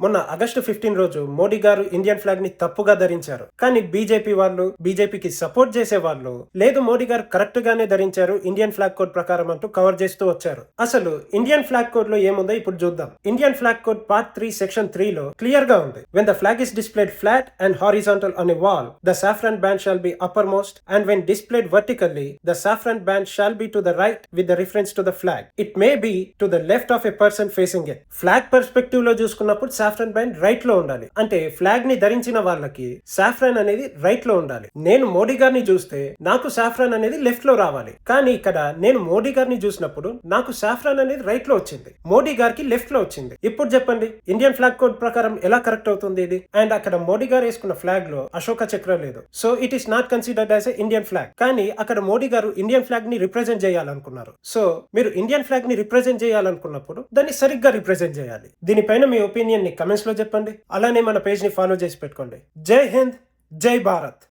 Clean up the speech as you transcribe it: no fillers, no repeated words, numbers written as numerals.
మొన్న ఆగస్టు 15 రోజు మోడీ గారు ఇండియన్ ఫ్లాగ్ ని తప్పుగా ధరించారు. కానీ బీజేపీ వాళ్ళు, బీజేపీకి సపోర్ట్ చేసే వాళ్ళు లేదు మోడీ గారు కరెక్ట్ గానే ధరించారు ఇండియన్ ఫ్లాగ్ కోడ్ ప్రకారం అంటూ కవర్ చేస్తూ వచ్చారు. అసలు ఇండియన్ ఫ్లాగ్ కోడ్ లో ఏముందో ఇప్పుడు చూద్దాం. Indian flag code part 3 section 3 లో క్లియర్ గా ఉంది. When the flag is displayed flat and horizontal on a wall, the saffron band shall be uppermost, and when displayed vertically, the saffron band shall be to the right with the reference to the flag. It may be to the left of a person facing it. Flag perspective లో చూసుకున్నప్పుడు saffron band right లో ఉండాలి. అంటే flag ని ధరించిన వాళ్ళకి saffron అనేది right లో ఉండాలి. నేను మోడీ గారిని చూస్తే నాకు సాఫ్రాన్ అనేది లెఫ్ట్ లో రావాలి. కానీ ఇక్కడ నేను మోడీ గారిని చూసినప్పుడు నాకు సాఫ్రాన్ అనేది రైట్ లో వచ్చింది, మోడీ గారికి లెఫ్ట్ లో వచ్చింది. ఇప్పుడు చెప్పండి ఇండియన్ ఫ్లాగ్ కోడ్ ప్రకారం ఎలా కరెక్ట్ అవుతుంది ఇది? అండ్ అక్కడ మోడీ గారు వేసుకున్న ఫ్లాగ్ లో అశోక చక్ర లేదు, so it is not considered as a Indian flag. కానీ అక్కడ మోడీ గారు ఇండియన్ ఫ్లాగ్ ని రిప్రజెంట్ చేయాలనుకున్నారు. సో మీరు ఇండియన్ ఫ్లాగ్ ని రిప్రజెంట్ చేయాలనుకున్నప్పుడు దాన్ని సరిగ్గా రిప్రజెంట్ చేయాలి. దీనిపైన మీ ఒపీనియన్ ని కమెంట్స్ లో చెప్పండి. అలానే మన పేజ్ ని ఫాలో చేసి పెట్టుకోండి. జై హింద్, జై భారత్.